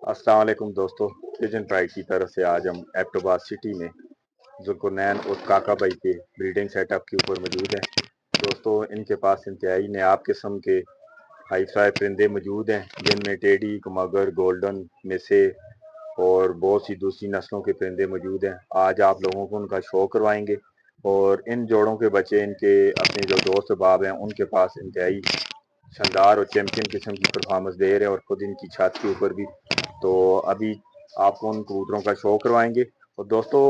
अस्सलाम वालेकुम दोस्तों, पिजन ट्राई की तरफ से आज हम एबटाबाद सिटी में जुल्कुरनैन और काका भाई के ब्रीडिंग सेटअप के ऊपर मौजूद हैं। दोस्तों, इनके पास इंतहाई नायाब किस्म के हाई फ्लाई परिंदे मौजूद हैं, जिनमें टेडी, मगर, गोल्डन, मिसे और बहुत सी दूसरी नस्लों के परिंदे मौजूद हैं। आज आप लोगों को उनका शो करवाएंगे और इन जोड़ों के बच्चे इनके अपने जो दोस्त अहबाब हैं उनके पास इंतहाई शानदार और चैंपियन किस्म की परफॉर्मेंस दे रहे हैं और खुद इनकी छत के ऊपर भी। तो अभी आपको उन कबूतरों का शो करवाएंगे। और दोस्तों,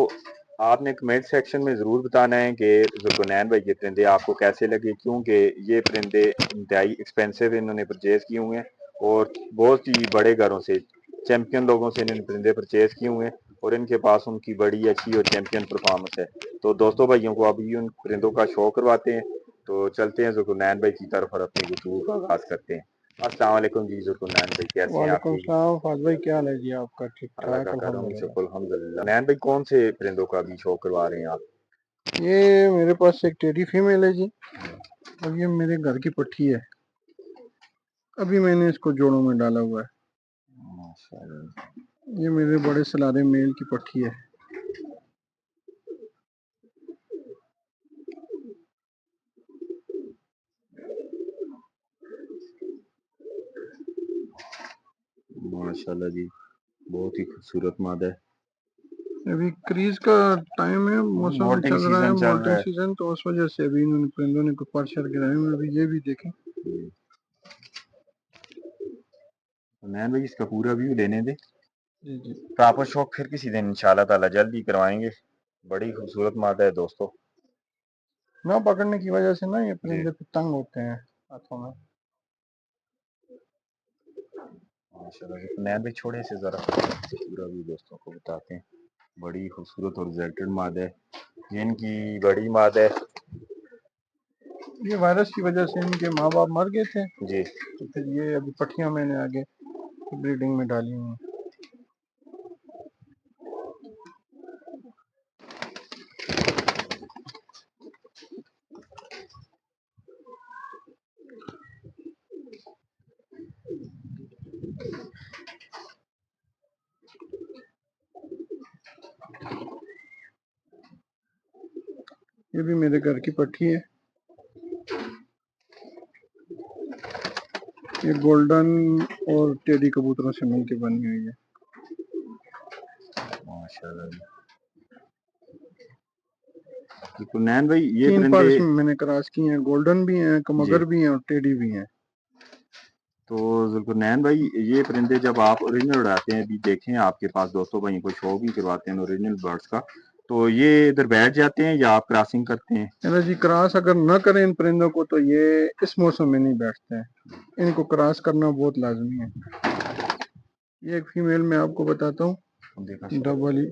आपने कमेंट सेक्शन में ज़रूर बताना है कि जुल्कुरनैन भाई के परिंदे आपको कैसे लगे, क्योंकि ये परिंदे इंतहाई एक्सपेंसिव इन्होंने परचेज़ किए हुए हैं और बहुत ही बड़े घरों से, चैंपियन लोगों से इन्होंने परिंदे परचेज़ किए हुए हैं और इनके पास उनकी बड़ी अच्छी और चैंपियन परफॉर्मेंस है। तो दोस्तों, भाइयों को अभी उन परिंदों का शो करवाते हैं। तो चलते हैं जुल्कुरनैन भाई की तरफ और अपनी गुफ्तगू का आगाज करते हैं। अस्सलाम वालेकुम जी जुल्कुरनैन भाई, कैसे हैं वालेकुम आपकी? सलाम फाज भाई, क्या हाल है जी आपका? ठीक अल्लाह ठाक का करम, अल्हम्दुलिल्लाह। शुक्र अल्हम्दुलिल्लाह। नैन भाई, कौन से परिंदों का अभी शो करवा रहे हैं आप? ये मेरे पास एक टेडी फीमेल है जी, और ये मेरे घर की पट्टी है। अभी मैंने इसको जोड़ों में डाला हुआ है। माशाल्लाह, ये मेरे बड़े सलारे मेल की पट्टी है। माशाल्लाह जी, बहुत ही खूबसूरत मादा है। अभी क्रीज का टाइम है, मौसम मोल्टिंग चल रहा है, सीजन चल रहा मोल्टिंग है। सीजन, तो उस वजह से अभी इन्होंने परिंदों ने कुछ परचर गिराए हुए हैं। अभी ये भी देखें। नैन भाई, इसका पूरा व्यू लेने दे। जी जी, प्रॉपर शौक फिर किसी दिन इंशाल्लाह ताला जल्द ही करवाएंगे। बड़ी खूबसूरत मादा है दोस्तों। ना पकड़ने की वजह से ना ये जी, परिंदे पे तंग होते हैं हाथों में। माशाल्लाह जी। नैन भाई, छोड़े से जरा पूरा व्यू दोस्तों को बताते हैं। बड़ी खूबसूरत और रिजल्टेड मादा है। इनकी बड़ी मादा है ये वायरस की वजह से इनके माँ बाप मर गए थे, जी। तो फिर ये अभी पट्टियां मैंने आगे ब्रीडिंग में डाली हुई हैं। ये भी मेरे घर की पट्टी है। ये गोल्डन और टेडी कबूतरों से मिलकर बनी हुई है। माशाल्लाह जी। तो नैन भाई, ये 3 परिंदे पार इसमें मैंने क्रॉस की हैं, गोल्डन भी हैं, जी। कमगर भी हैं और टेडी भी हैं। तो जुल्कुरनैन भाई, ये परिंदे जब आप ओरिजिनल उड़ाते हैं, अभी देखें आपके पास दोस्तों भाई को शो भी करवाते हैं ओरिजिनल बर्ड्स का, तो ये इधर बैठ जाते हैं या आप क्रॉसिंग करते हैं? कहना जी, क्रॉस अगर न करें इन परिंदों को तो ये इस मौसम में नहीं बैठते हैं। इनको क्रॉस करना बहुत लाजमी है। ये एक फीमेल मैं आपको बताता हूँ, देखा डब वाली।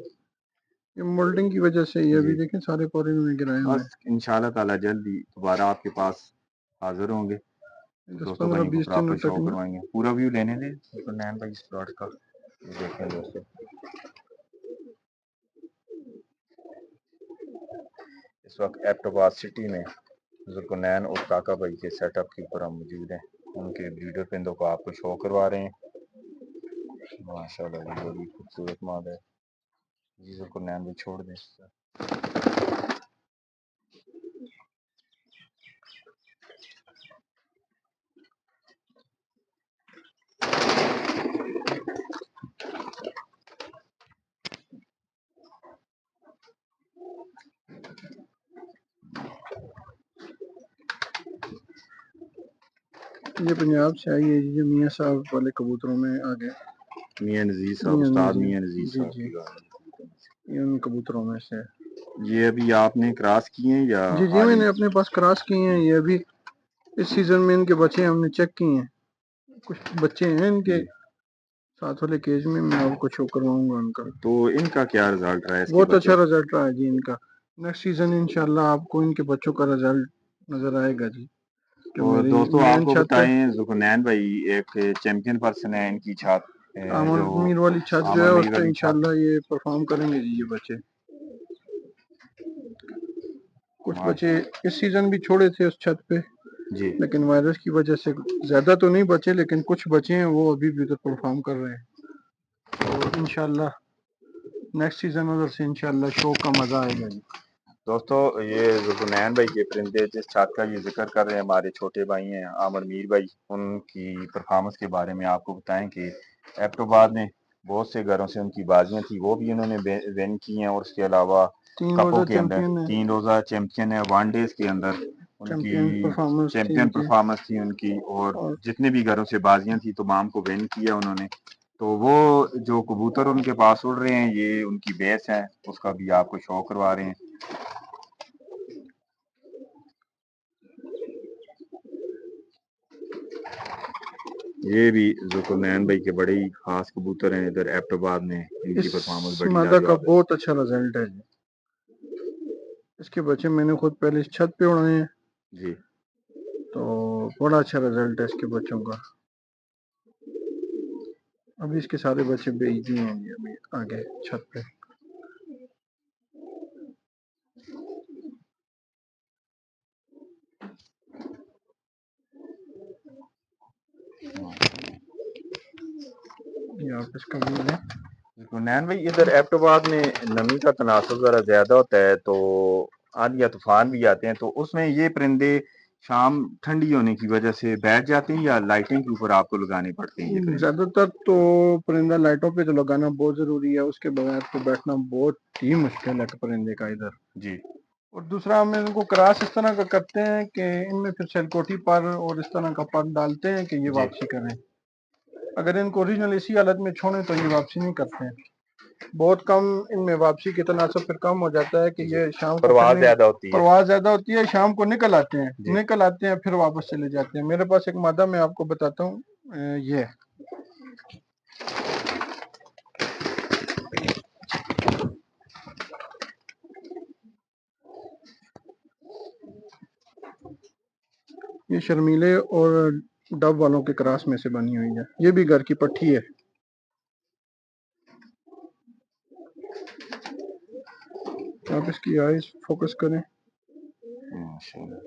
ये मोल्डिंग की वजह से ये अभी जी। देखें सारे पौधे इन्होंने गिराए हुए बस हैं। इंशाल्लाह ताला जल्द ही दोबारा आपके पास हाजिर होंगे। दस दोस्तों पंद्रह भाई को बीस दिनों प्रॉपर तक शो में। करवाएंगे। पूरा व्यू लेने दें जुल्कुरनैन भाई इस प्लॉट का। ये देखें दोस्तों, इस वक्त एबटाबाद सिटी में जुल्कुरनैन और काका भाई के सेटअप के ऊपर हम मौजूद हैं। उनके ब्रीडर परिंदों को आपको शो करवा रहे हैं। माशाल्लाह जी, बड़ी खूबसूरत माद है। जी जुल्कुरनैन भाई, छोड़ दें इससे। ये पंजाब से आई है जी, ये मियाँ साहब वाले कबूतरों में आ गए। मियां नजीर साहब, मियाँ उस्ताद नजीर, मियां नजीर जी साहब जी, की बात। ये उन कबूतरों में से है। ये अभी आपने क्रॉस किए हैं या जी जी, हाल ही मैंने में? अपने पास क्रॉस किए हैं। ये अभी इस सीजन में इनके बच्चे हमने चेक किए हैं। कुछ बच्चे हैं इनके जी। साथ वाले केज में, मैं आपको शो करवाऊंगा उनका। तो इनका क्या रिजल्ट रहा है इसके बहुत अच्छा बच्चों? रिजल्ट रहा है जी इनका। नेक्स्ट सीजन इंशाल्लाह आपको इनके बच्चों का रिजल्ट नजर आएगा जी। जो और मेरी दोस्तों मेन आपको छत है, बताएं, जुल्कुरनैन भाई एक चैंपियन पर्सन है। इनकी छत आमर जो मीर वाली छत जो आमर है, उस मीर पे वाली छत। इंशाल्लाह ये परफॉर्म करेंगे जी ये बच्चे। कुछ बच्चे माशाल्लाह इस सीजन भी छोड़े थे उस छत पे, जी। लेकिन वायरस की वजह से ज्यादा तो नहीं बचे, लेकिन कुछ बचे हैं वो अभी भी उधर परफॉर्म कर रहे हैं। تو انشاءاللہ نیکسٹ سیزن ادھر سے انشاءاللہ شو کا مزہ آئے گا جی۔ دوستو یہ زنین بھائی کے پرندے جس چھت کا یہ ذکر کر رہے ہیں ہمارے چھوٹے بھائی ہیں عامر میر بھائی، ان کی پرفارمنس کے بارے میں آپ کو بتائیں کہ ایبٹ آباد میں بہت سے گھروں سے ان کی بازیاں تھیں، وہ بھی انہوں نے ون کی ہیں، اور اس کے علاوہ 3 کپوں روزہ کے اندر چیمپئن ہے، 3 روزہ چیمپئن ہے، ون ڈیز کے اندر ان کی چیمپئن پرفارمنس تھی چیمپئن ان کی، پرفارمنس تھی ان کی، اور اور جتنے بھی گھروں سے بازیاں تھیں تمام کو ون کیا انہوں نے۔ تو وہ جو کبوتر ان کے پاس اڑ رہے ہیں یہ ان کی بیس ہے، اس کا بھی آپ کو شو کروا رہے ہیں۔ یہ بھی ذوالقرنین بھائی کے بڑے ہی خاص کبوتر ہیں، ادھر ایبٹ آباد میں ان کی اس پرفارمنس بڑی مادہ کا لاجواب ہے۔ بہت اچھا رزلٹ ہے جی، اس کے بچے میں نے خود پہلے اس چھت پہ اڑائے ہیں، جی تو بڑا اچھا رزلٹ ہے اس کے بچوں کا۔ ابھی اس کے سارے بچے بیچ دیے ہیں جی ابھی آگے چھت پہ۔ یہ آپ اس کا ویو ہے۔ نین بھائی ادھر ایبٹ آباد میں نمی کا تناسب ذرا زیادہ ہوتا ہے، تو آندھی یا طوفان بھی آتے ہیں، تو اس میں یہ پرندے شام ٹھنڈی ہونے کی وجہ سے بیٹھ جاتے ہیں یا لائٹنگ کے اوپر آپ کو لگانے پڑتے ہیں یہ پرندے؟ زیادہ تر تو پرندہ لائٹوں پہ تو لگانا بہت ضروری ہے، اس کے بغیر تو بیٹھنا بہت ہی مشکل ہے پرندے کا ادھر۔ جی اور دوسرا ہم ان کو کراس اس طرح کا کرتے ہیں کہ ان میں پھر سیلکوٹی پر اور اس طرح کا پر ڈالتے ہیں کہ یہ جی واپسی کریں۔ اگر ان کو اوریجنل اسی حالت میں چھوڑیں تو یہ واپسی نہیں کرتے ہیں، بہت کم ان میں واپسی کے تناسب پھر کم ہو جاتا ہے کہ جی یہ شام کو پرواز پھر زیادہ ہوتی ہے۔ پرواز زیادہ ہوتی ہے، شام کو نکل آتے جی ہیں، نکل آتے ہیں پھر واپس چلے جاتے ہیں۔ میرے پاس ایک مادہ میں آپ کو بتاتا ہوں، یہ یہ شرمیلے اور ڈب والوں کے کراس میں سے بنی ہوئی ہے، یہ بھی گھر کی پٹھی ہے۔ آپ اس کی آئیز فوکس کریں، ماشاءاللہ۔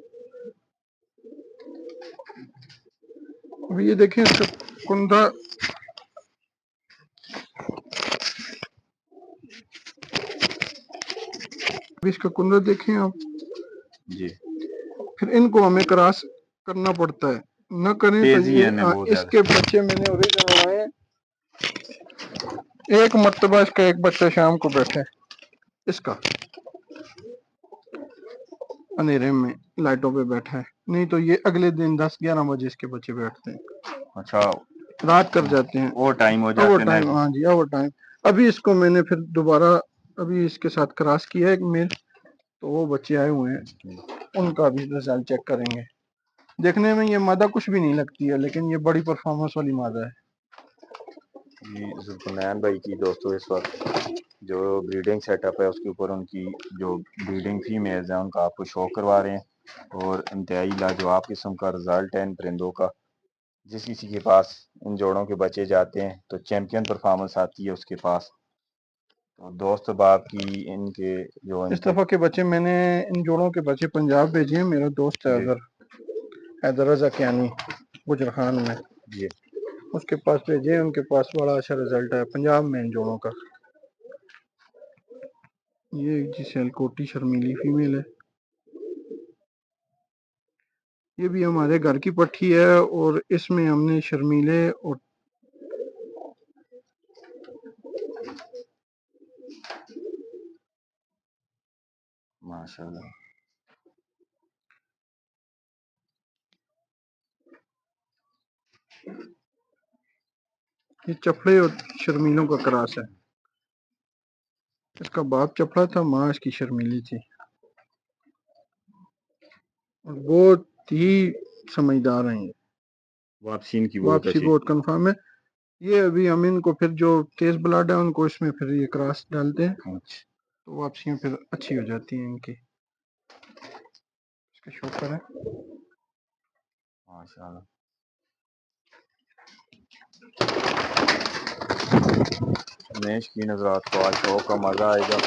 اب یہ دیکھیں اس کا کندھا، اب اس کا کندھا دیکھیں آپ، جی پھر ان کو ہمیں کراس کرنا پڑتا ہے، نہ کریں تو تیزی ہے یہ انہیں بہت اس زیادہ۔ کے بچے میں نے اوریجنل اڑائے ہیں۔ ایک مرتبہ اس کا ایک بچہ شام کو بیٹھے اس کا اندھیرے میں لائٹوں پہ بیٹھا ہے، نہیں تو یہ اگلے دن 10-11 بجے اس کے بچے بیٹھتے ہیں، اچھا رات کر جاتے ہیں، اور ٹائم ہو اوور جاتے ہیں نا ٹائم۔ جی۔ ہاں جی اوور ٹائم۔ ابھی اس کو میں نے پھر دوبارہ ابھی اس کے ساتھ کراس کیا ہے ایک میل، تو وہ بچے آئے ہوئے ہیں، ان کا بھی رزلٹ چیک کریں گے۔ دیکھنے میں یہ مادہ کچھ بھی نہیں لگتی ہے، لیکن یہ بڑی پرفارمنس والی مادہ ہے۔ جی ذوالقرنین بھائی کی دوستو اس وقت جو بریڈنگ سیٹ اپ ہے اس کے اوپر ان کی جو بریڈنگ فیمیلز ہیں ان کا آپ کو شو کروا رہے ہیں، اور انتہائی لاجواب قسم کا رزلٹ ہے ان پرندوں کا۔ جس کسی کے پاس ان جوڑوں کے بچے جاتے ہیں تو چیمپئن پرفارمنس آتی ہے اس کے پاس۔ تو دوست باپ کی ان کے جو ان اس کے دفعہ کے بچے میں نے ان جوڑوں کے بچے پنجاب بھیجے ہیں، میرا دوست ہے جی ادھر حیدر رضا کیانی گجر خان میں، جی اس کے پاس بھیجے ہیں، ان کے پاس بڑا اچھا رزلٹ ہے پنجاب میں ان جوڑوں کا۔ یہ جی سیلکوٹی شرمیلی فیمیل ہے، یہ بھی ہمارے گھر کی پٹھی ہے، اور اس میں ہم نے شرمیلے اور ماشاءاللہ۔ یہ چپڑے اور شرمیلوں کا کراس ہے۔ اس کا باپ چپڑا تھا، ماں اس کی شرمیلی تھی، اور بہت ہی سمجھدار ہیں یہ، واپسی ان کی بہت واپسی اچھی۔ بہت کنفرم ہے۔ یہ ابھی ہم ان کو پھر جو تیز بلڈ ہے ان کو اس میں پھر یہ کراس ڈالتے ہیں، اچھا تو واپسیاں پھر اچھی ہو جاتی ہیں ان کی۔ اس کا شوکر ہے۔ ماشاءاللہ۔ شوقین حضرات کو آج شو کا مزہ آئے گا،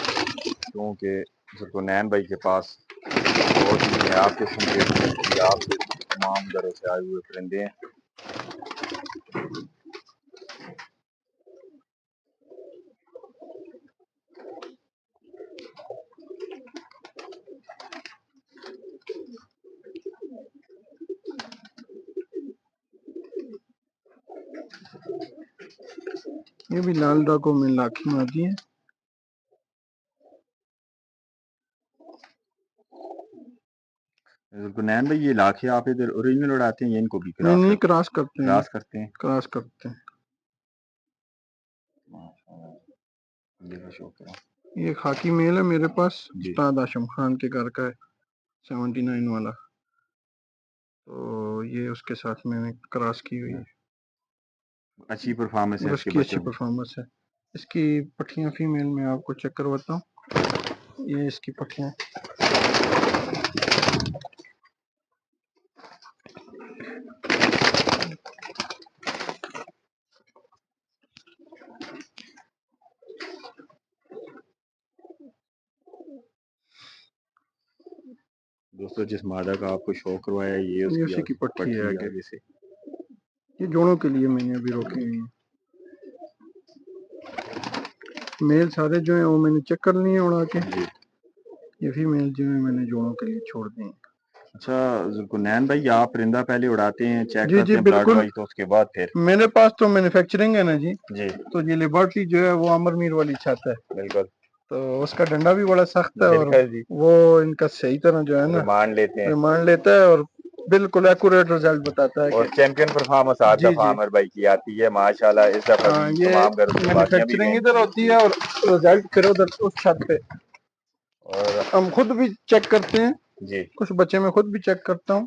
کیونکہ ذوالقرنین بھائی کے پاس بہت ہی نایاب قسم کے پنجاب کے تمام گھروں سے آئے ہوئے پرندے ہیں۔ یہ بھی لال ڈاکوں میں لاکھی مادی ہے. گنین بھائی یہ لاکھے آپ ادھر اوریجنل اڑاتے ہیں یا ان کو بھی نہیں کراس کرتے ہیں. کراس کرتے ہیں؟ کراس کرتے ہیں. یہ خاکی میل ہے میرے پاس، استاد ہاشم خان کے گھر کا ہے، 79 والا. تو یہ اس کے ساتھ میں نے کراس کی ہوئی ہے. اچھی پرفارمنس ہے اس کی اچھی پرفارمنس ہے. اس کی پٹھیاں فیمیل میں آپ کو چیک کرواتا ہوں. یہ اس کی پٹھیاں. دوستو جس مادہ کا آپ کو شوق کروایا یہ اسی کی پٹھی ہے آگے. آگے سے یہ جوڑوں کے لیے میں نے ابھی روکے ہوئے ہیں. میل سارے جو ہیں وہ میں نے چیک کر لیے اڑا کے. یہ فیمیل جو ہیں میں نے جوڑوں کے لیے چھوڑ دی ہیں. اچھا ذوالقرنین بھائی آپ پرندہ پہلے اڑاتے ہیں چیک جی کرتے ہیں بلڈ وائز تو اس کے بعد پھر میرے پاس تو مینوفیکچرنگ ہے نا جی. جی تو یہ لیبارٹری جو ہے وہ امر میر والی چھت ہے. بالکل. تو اس کا ڈنڈا بھی بڑا سخت ہے اور وہ ان کا صحیح طرح جو ہے نا ریمانڈ لیتے ہیں، ریمانڈ لیتا ہے اور بالکل ایکوریٹ رزلٹ بتاتا ہے. اور چیمپئن پرفارمنس آج دفعہ عامر بھائی کی آتی ہے ماشاءاللہ. اس دفعہ بھی یہ تمام گھروں سے بازیاں بھی مینوفیکچرنگ گئیں ادھر ہوتی ہے اور رزلٹ پھر ادھر اس چھت پہ. اور ہم خود بھی چیک کرتے ہیں. جی کچھ بچے میں خود بھی چیک کرتا ہوں.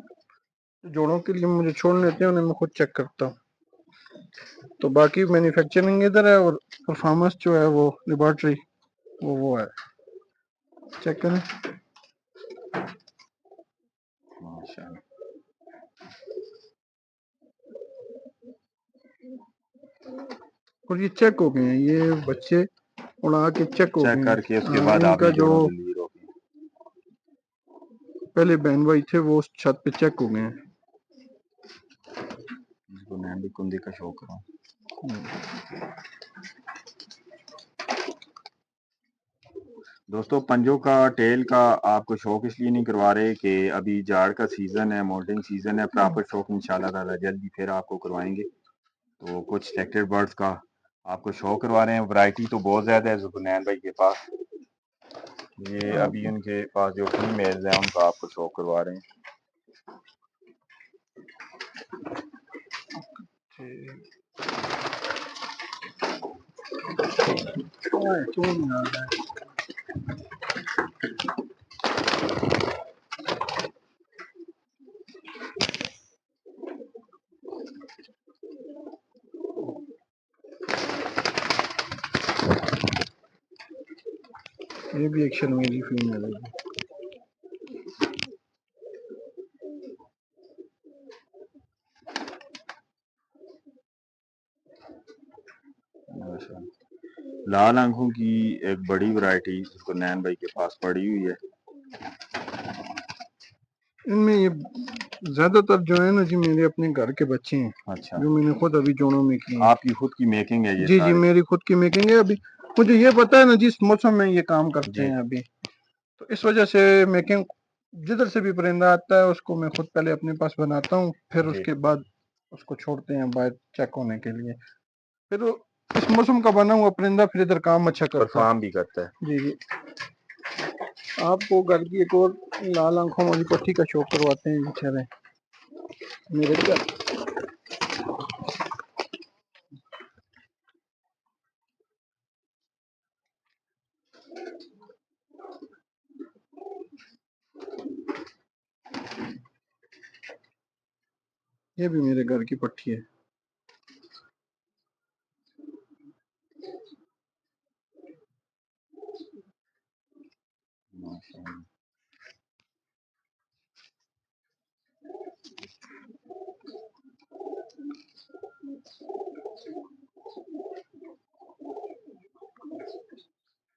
جوڑوں کے لیے مجھے چھوڑ لیتے ہیں انہیں میں خود چیک کرتا ہوں. تو باقی مینوفیکچرنگ ادھر ہے اور پرفارمنس جو ہے وہ لیبارٹری وہ ہے. چیک کریں. ماشاءاللہ. اور یہ چیک ہو گئے ہیں یہ بچے اڑا کے چیک ہو گئے کر کے اس کے ہیں. بعد ان آپ کا نے جو جوڑوں کے لیے روکے. پہلے بہن بھائی تھے وہ اس چھت پہ چیک ہو گئے ہیں. میں بھی کندے کا شوق کروں. دوستو پنجوں کا ٹیل کا آپ کو شوق اس لیے نہیں کروا رہے کہ ابھی جاڑ کا سیزن ہے، مولٹنگ سیزن ہے. پراپر شوق انشاءاللہ تعالی جلدی پھر آپ کو کروائیں گے. تو کچھ سلیکٹڈ برڈز کا آپ کو شوق کروا رہے ہیں. ورائٹی تو بہت زیادہ ہے ذوالقرنین بھائی کے پاس. یہ ابھی ان کے پاس جو فیمیلز ہیں ان کا آپ کو شوق کروا رہے ہیں. یہ بھی ایک شرمیلی فیمیل ہے. لال آنکھوں کی ایک بڑی ورائٹی ذوالقرنین بھائی کے پاس پڑی ہوئی ہے. ان میں یہ زیادہ تر جو ہے نا جی میرے اپنے گھر کے بچے ہیں. اچھا جو میں نے خود ابھی جوڑوں میں کی ہیں. آپ کی خود کی میکنگ ہے یہ جی سارے؟ میری خود کی میکنگ ہے. ابھی مجھے یہ پتا ہے نا جی اس موسم میں یہ کام کرتے جی ہیں ابھی. تو اس وجہ سے میکنگ جدھر سے بھی پرندہ آتا ہے اس کو میں خود پہلے اپنے پاس بناتا ہوں. پھر اس جی کے بعد اس کو چھوڑتے ہیں باہر چیک ہونے کے لیے. پھر اس موسم کا بنا ہوا پرندہ پھر ادھر کام اچھا کرتا ہے. پرفارم بھی کرتا ہے. جی جی. آپ کو گھر کی ایک اور لال آنکھوں والی پٹھی کا شوق کرواتے ہیں بیچارے میرے کیا. یہ بھی میرے گھر کی پٹھی ہے.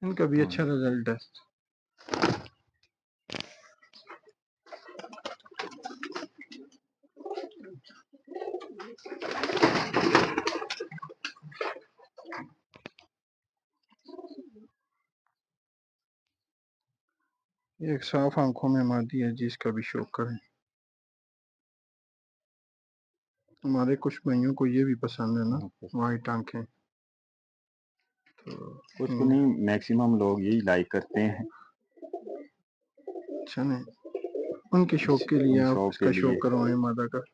ان کا بھی اچھا رزلٹ ہے. ایک صاف آنکھوں میں مادی ہے جس کا بھی شوق کریں. हमारे कुछ भाइयों को ये भी पसंद है ना, वाइट आंखें, तो कुछ को नहीं, मैक्सिमम लोग यही लाइक करते हैं। अच्छा नहीं, उनके शौक के लिए आप शौक इसका के शौक लिए करवाएं मादा का।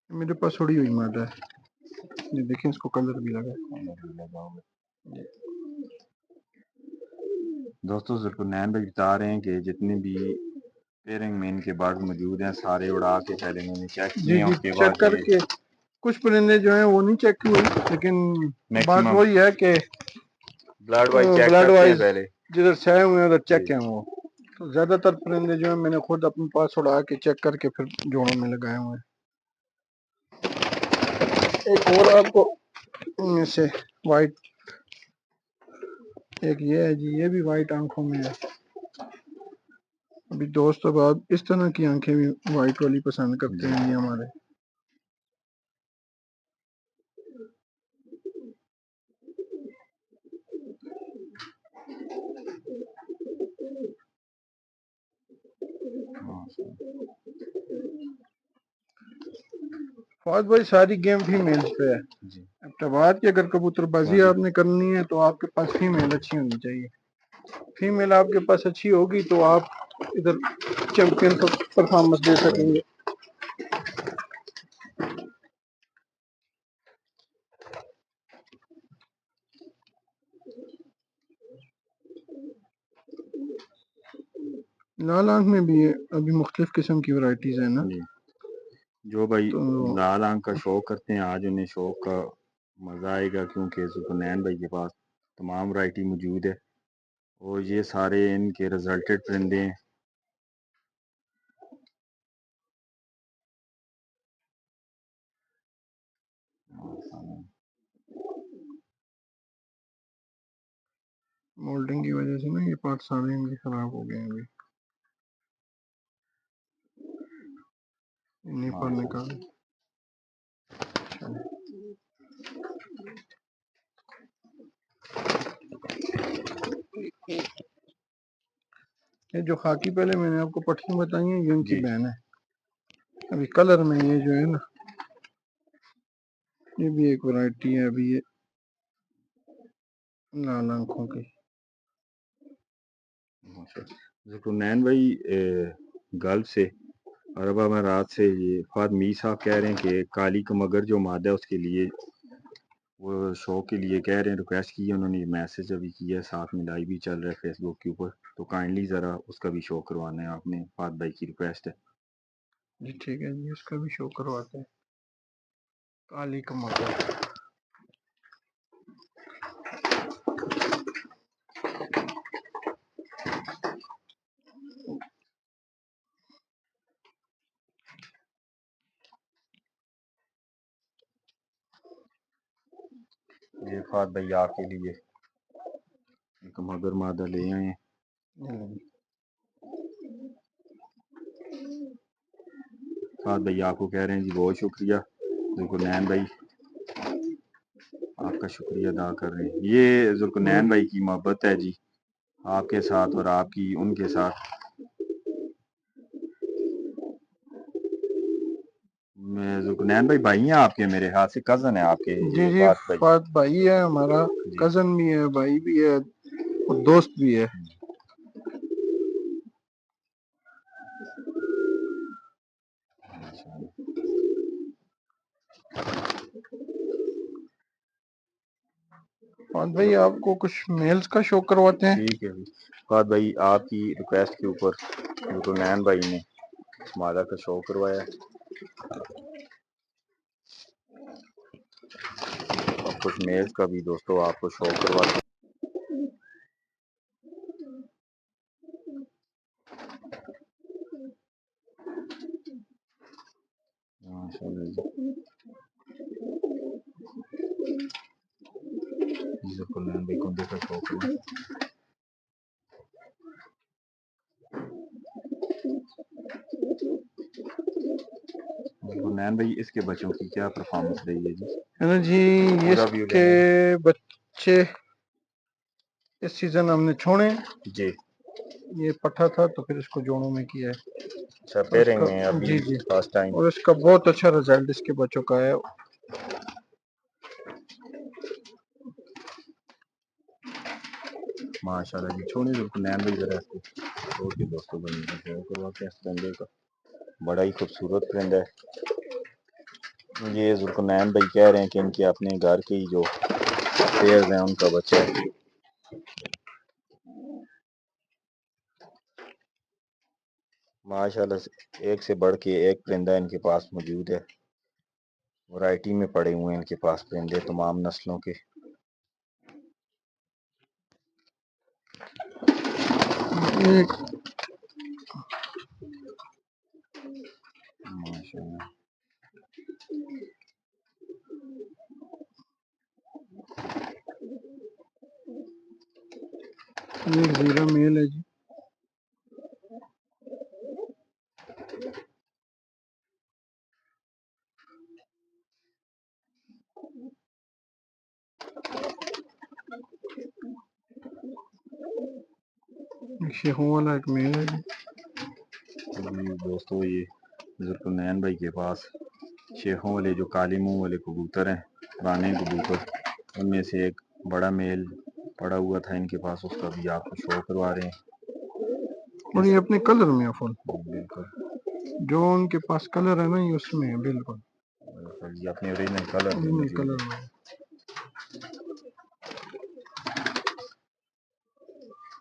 मेरे पास थोड़ी हुई मादा है, ये देखें इसको कलर भी लगा है। दोस्तों ज़ुल्करनैन भाई बता रहे हैं कि जितने भी पेयरिंग में इनके बर्ड मौजूद हैं सारे उड़ा के पहले इन्होंने चेक किए जी हैं, जी उसके चेक बाद करके कुछ परिंदे जो हैं वो नहीं चेक हुए, लेकिन बात मैक्सिमम वही है कि ब्लड वाइज चेक ब्लड करते हैं वाइज पहले। जिधर से आए हुए हैं उधर चेक जी। हैं वो। तो ज्यादातर परिंदे जो है मैंने खुद अपने पास उड़ा के चेक करके फिर जोड़ों में लगाए हुए हैं। एक और आपको इनमें से वाइट, एक ये है जी, ये भी वाइट आंखों में है। अभी दोस्त अब आप इस तरह की आंखें भी वाइट वाली पसंद करते हैं ये हमारे। फवाद भाई सारी गेम फीमेल्स पे है। जी। एबटाबाद की अगर कबूतरबाजी आपने करनी है तो आपके पास फीमेल अच्छी होनी चाहिए। फीमेल आपके पास अच्छी होगी तो आप इधर चैंपियन परफॉर्मेंस दे सकेंगे। लाल आंख में भी अभी मुख्तलिफ किस्म की वैरायटीज है ना। जो भाई तो लाल आंख का शौक करते हैं आज उन्हें शौक का मज़ा आएगा, क्योंकि ज़ुल्करनैन भाई के पास तमाम वैरायटी मौजूद है और ये सारे इनके रिजल्टेड परिंदे हैं। मोल्डिंग की वजह से ना ये पार्ट सारे इनके खराब हो गए हैं अभी, इन्हीं पर निकाल। ये जो खाकी पहले मैंने आपको पट्टियां बताई हैं ये इनकी जी। बहन है। अभी कलर में ये जो है ना, ये भी एक वैरायटी है अभी, ये लाल आंखों की। ज़ुल्करनैन भाई गल्फ से अरब अमारात से ये फाद मीर साहब कह रहे हैं कि काली कमगर जो मादा है उसके लिए वो शो के लिए कह रहे हैं, रिक्वेस्ट की है उन्होंने, मैसेज अभी किया है, साथ में लाइव भी चल रहा है फेसबुक के ऊपर, तो काइंडली ज़रा उसका भी शो करवाना है आपने, फाद भाई की रिक्वेस्ट है। जी ठीक है जी, उसका भी शो करवाते हैं काली कमगर। ये फाद भाई आपके लिए एक मगर मादा ले आए हैं। फाद भाई आपको कह रहे हैं जी बहुत शुक्रिया, ज़ुल्करनैन भाई आपका शुक्रिया अदा कर रहे हैं। ये ज़ुल्करनैन भाई की मोहब्बत है जी आपके साथ और आपकी उनके साथ। ज़ुल्करनैन भाई भाई हैं आपके, मेरे हाथ से कज़न है आपके जी ये जी, फाद भाई। फाद भाई है हमारा, कजन भी है, भाई भी है और दोस्त भी है। फाद भाई आपको कुछ मेल्स का शो करवाते हैं। ठीक है फाद भाई आपकी रिक्वेस्ट के ऊपर ज़ुल्करनैन भाई ने मादा का शो करवाया, और कुछ मेल्स का भी दोस्तों आपको शो करवाते हैं। ज़ुल्करनैन भाई को देखा शो करवाया। ज़ुल्करनैन भाई इसके बच्चों की क्या परफॉर्मेंस रही है जी? है ना जी, ये पूरा व्यू इसके बच्चे इस सीजन हमने छोड़े, जी। ये पट्ठा था तो फिर इसको जोड़ों में किया है। اچھا پیرنگ میں ابھی جی جی فرسٹ ٹائم. اور اس کا بہت اچھا رزلٹ اس کے بچوں کا ہے. ماشاءاللہ جی چھوڑی ذوالفنان بھائی ذرا اس کو اوکے دوستوں بنی کرواتے ہیں اس پرندے کا بڑا ہی خوبصورت پرندہ ہے. یہ ذوالفنان بھائی کہہ رہے ہیں کہ ان کے اپنے گھر کے ہی جو پیئرز ہیں ان کا بچہ ہے. ماشاءاللہ ایک سے بڑھ کے ایک پرندہ ان کے پاس موجود ہے. ورائٹی میں پڑے ہوئے ہیں ان کے پاس پرندے تمام نسلوں کے. ماشاءاللہ یہ زیرہ میل ہے جی. شیخوں والا ایک میل ہے جی. دوستو یہ ذوالفنان بھائی کے پاس شیخوں والے جو کالے منہ والے کبوتر ہیں پرانے کبوتر ان میں سے ایک بڑا میل پڑا ہوا تھا ان کے پاس اس کا بھی آپ کو شو کروا رہے ہیں. اور یہ اپنے کلر میں ہے فل بالکل جو ان کے پاس کلر ہے نا یہ اس میں ہے بالکل یہ اپنے اوریجنل کلر میں موجود کلر ہے. میں.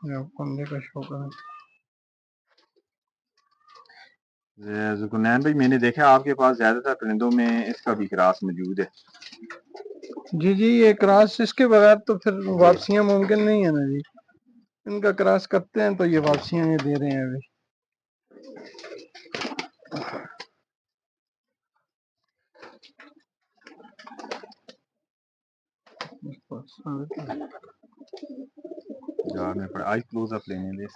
یہ آپ پرندے کا شو کریں. ذوالفنان بھائی میں نے دیکھا آپ کے پاس زیادہ تر پرندوں میں اس کا بھی کراس موجود ہے. جی جی یہ کراس اس کے بغیر تو پھر واپسیاں ممکن نہیں ہے نا جی. ان کا کراس کرتے ہیں تو یہ واپسیاں یہ دے رہے ہیں ابھی. جار میں پڑا آئی کلوز اپ لینے دے.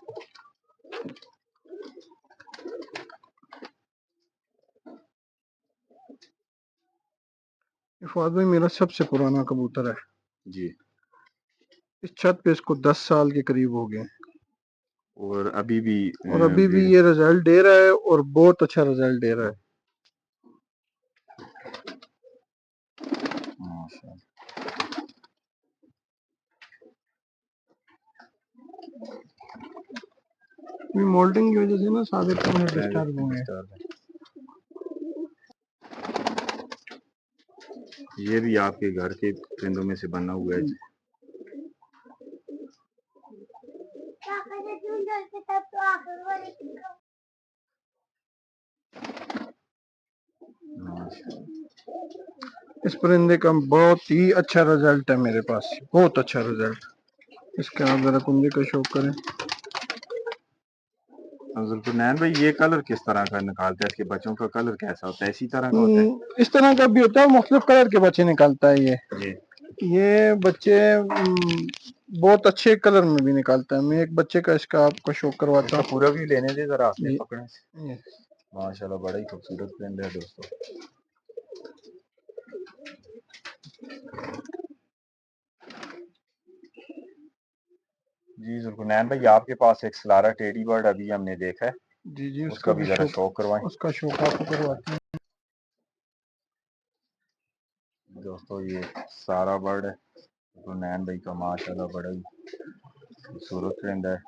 فواد بھائی میرا سب سے پرانا کبوتر ہے جی. اس چھت پہ اس کو 10 سال کے قریب ہو گئے اور ابھی بھی اور ابھی بھی یہ رزلٹ دے رہا ہے اور بہت اچھا رزلٹ دے رہا ہے. مولڈنگ کی وجہ سے نا سادے پورے ڈسٹرب ہوئے ہیں. یہ بھی آپ کے گھر کے پرندوں میں سے بنا ہوا ہے. اس پرندے کا بہت ہی اچھا رزلٹ ہے میرے پاس بہت اچھا رزلٹ. اس کا آپ ذرا کنڈے کا شوق کریں. ذوالفنان بھائی یہ کلر کس طرح کا نکالتا ہے اس کے بچوں کا کلر کیسا ہوتا ہے اسی طرح کا ہوتا ہے. اس طرح کا بھی ہوتا ہے مختلف کلر کے بچے نکالتا ہے جی. یہ بچے بہت اچھے کلر میں بھی نکالتا ہے. میں ایک بچے کا اس کا آپ کو شوق کرواتا ہوں. پورا بھی لینے دے ذرا آپ نے جی. پکڑے ماشاءاللہ بڑا ہی خوبصورت پرندہ ہے دوستو. جی ذوالفنان بھائی آپ کے پاس ایک سلارا ٹیڈی برڈ ابھی ہم نے دیکھا ہے. جی جی اس کا بھی ذرا شوق کروائیں. اس کا شوق آپ کو کرواتے ہیں. دوستو یہ سارا برڈ ہے ذوالفنان بھائی کا ماشاءاللہ بڑا ہی خوبصورت پرندہ ہے.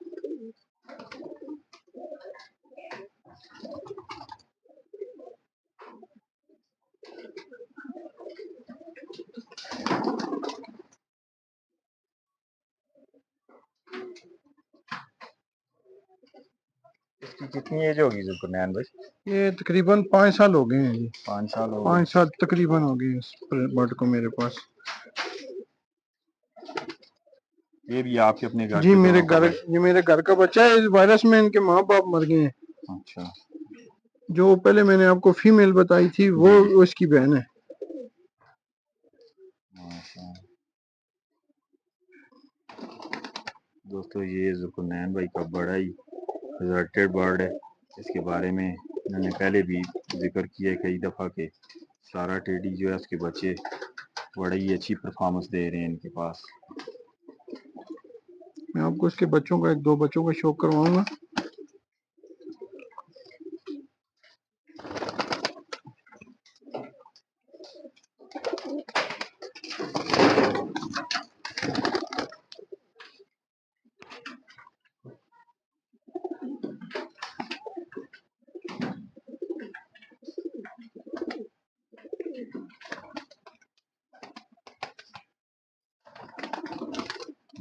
اس کی کتنی ایج ہوگی ذوالفنان بھائی؟ یہ تقریباً 5 سال ہو گئے ہیں جی. 5 سال ہو 5 سال تقریباً ہو گئے اس برڈ کو میرے پاس. یہ بھی آپ کے اپنے گھر جی کے میرے گھر کا بچہ ہے. اس وائرس میں ان کے ماں باپ مر گئے ہیں. اچھا. جو پہلے میں نے آپ کو فیمیل بتائی تھی وہ اس کی بہن ہے. دوستو یہ ذوالفنان بھائی کا بڑا ہی ریزرٹیڈ برڈ ہے. اس کے بارے میں میں نے پہلے بھی ذکر کیا ہے کئی دفعہ کہ سارا ٹیڈی جو ہے اس کے بچے بڑی ہی اچھی پرفارمنس دے رہے ہیں ان کے پاس. میں آپ کو اس کے بچوں کا 1-2 بچوں کا شوق کرواؤں گا.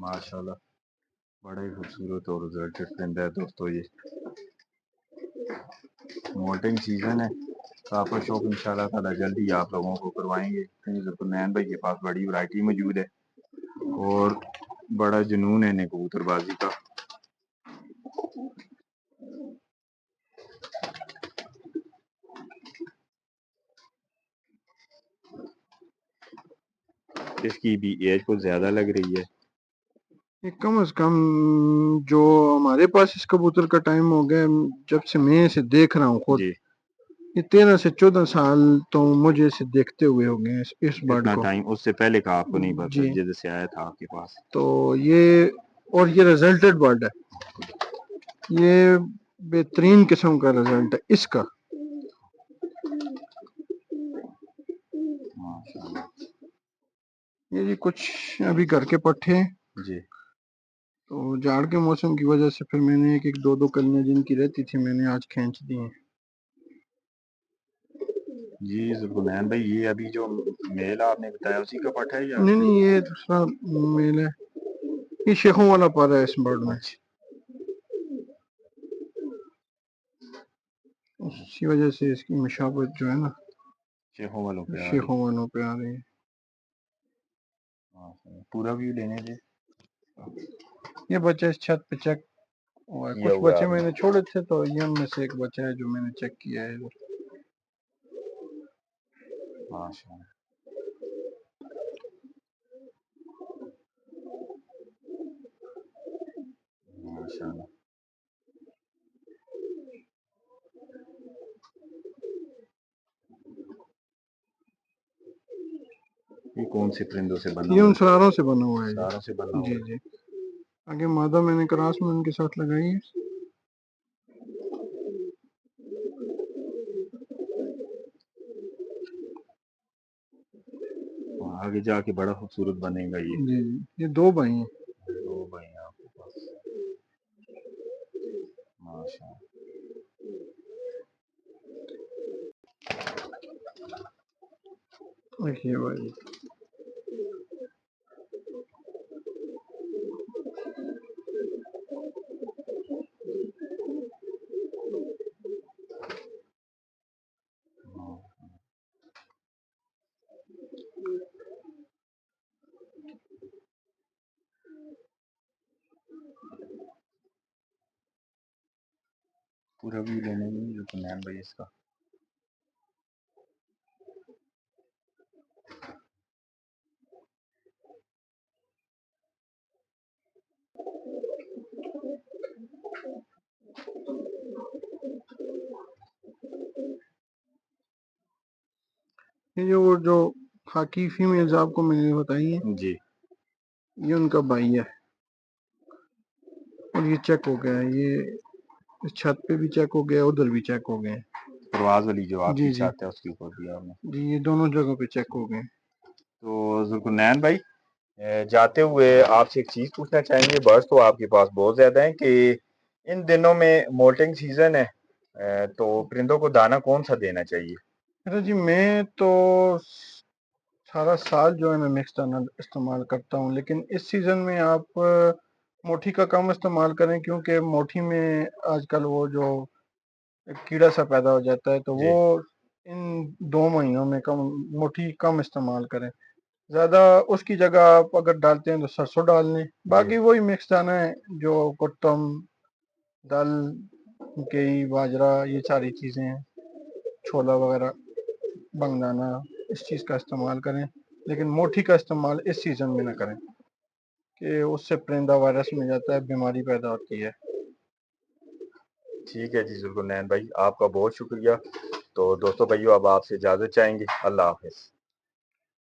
माशाल्लाह बड़ा ही खूबसूरत और रिजल्टेड परिंदा है दोस्तों। ये मोल्टिंग सीजन है तो आपका शौक इंशाल्लाह ताला जल्द ही आप लोगों को करवाएंगे। ज़ुल्फ़ुनैन भाई के पास बड़ी वैरायटी मौजूद है और बड़ा जुनून है इन्हें कबूतरबाजी का। इसकी भी एज कुछ ज्यादा लग रही है। ये कम से कम जो हमारे पास इस कबूतर का टाइम हो गया, जब से मैं इसे देख रहा हूँ खुद, जी ये 13 से 14 साल तो मुझे इसे देखते हुए हो गए इस बर्ड इतना को। टाइम उससे पहले का आपको नहीं पता जी, जब से आया था आपके पास। तो ये और ये रिजल्टेड बर्ड है, ये बेहतरीन किस्म का रिजल्ट है इसका। माशाल्लाह ये जी कुछ अभी घर के पट्टे हैं, जी तो जाड़ के मौसम की वजह से फिर मैंने एक एक दो दो कलियां जिनकी रहती थी मैंने आज खींच दी हैं। जी ज़ुल्फ़ुनैन भाई ये अभी जो मेल आपने बताया उसी का पट्टा है या? नहीं नहीं, ये दूसरा मेल है, ये शेखों वाला पर है इस बर्ड में, अच्छा इसी वजह से इसकी मशाबत जो है ना शेखों वालों पे आ रही शेखों वालों पे आ रही है। है। पूरा व्यू लेने दे। ये बच्चा इस छत पे चेक हुआ है, किया कुछ हुआ है बच्चे आपने। मैंने छोड़े थे तो ये में से एक बच्चा है जो मैंने चेक किया है इधर। माशाल्लाह माशाल्लाह ये कौन से परिंदों से बना ये हुआ उन है? सरारों से बना हुआ है जी। सारों से बना हुआ जी है। जी, आगे मादा मैंने क्रास में उनके साथ लगाई है। आगे जाके बड़ा खूबसूरत बनेगा ये। जी जी, ये दो भाई हैं। दो भाई हैं आपके पास। माशाल्लाह देखिए भाई, पूरा व्यू लेने में ज़ुल्फ़ुनैन भाई इसका। ये जो खाकी फीमेल्स आपको मैंने बताई है, जी ये उनका भाई है और ये चेक हो गया है, ये इस छत पे भी चेक हो गया, उधर भी चेक हो गए। परवाज़ वाली जो आपकी जी जी छत है उसके ऊपर दिया आपने। जी, ये दोनों जगह पे चेक हो गए। तो ज़ुल्फ़ुनैन भाई जाते हुए आपसे एक चीज़ पूछना चाहेंगे। बर्ड्स तो आपके पास बहुत ज़्यादा हैं कि इन दिनों में मोल्टिंग सीज़न है तो परिंदों को दाना कौन सा देना चाहिए? अच्छा जी, मैं तो सारा साल जो है मैं मिक्स दाना इस्तेमाल करता हूँ, लेकिन इस सीज़न में आप मोठी का कम इस्तेमाल करें, क्योंकि मोठी में आजकल वो जो एक कीड़ा सा पैदा हो जाता है, तो जी वो इन 2 महीनों में कम मोटी कम इस्तेमाल करें। ज़्यादा उसकी जगह आप अगर डालते हैं तो सरसों डाल लें, जी बाकी वही मिक्स दाना है जो कुट्टम, दाल, मकई, बाजरा, ये सारी चीज़ें हैं, छोला वगैरह, बंगदाना, इस चीज़ का इस्तेमाल करें, लेकिन मोठी का इस्तेमाल इस सीज़न में ना करें कि उससे परिंदा वायरस में जाता है, बीमारी पैदा होती है। ठीक है जी ज़ुल्फ़ुनैन भाई आपका बहुत शुक्रिया। तो दोस्तों भाइयों अब आपसे इजाज़त चाहेंगे। अल्लाह हाफ़िज़।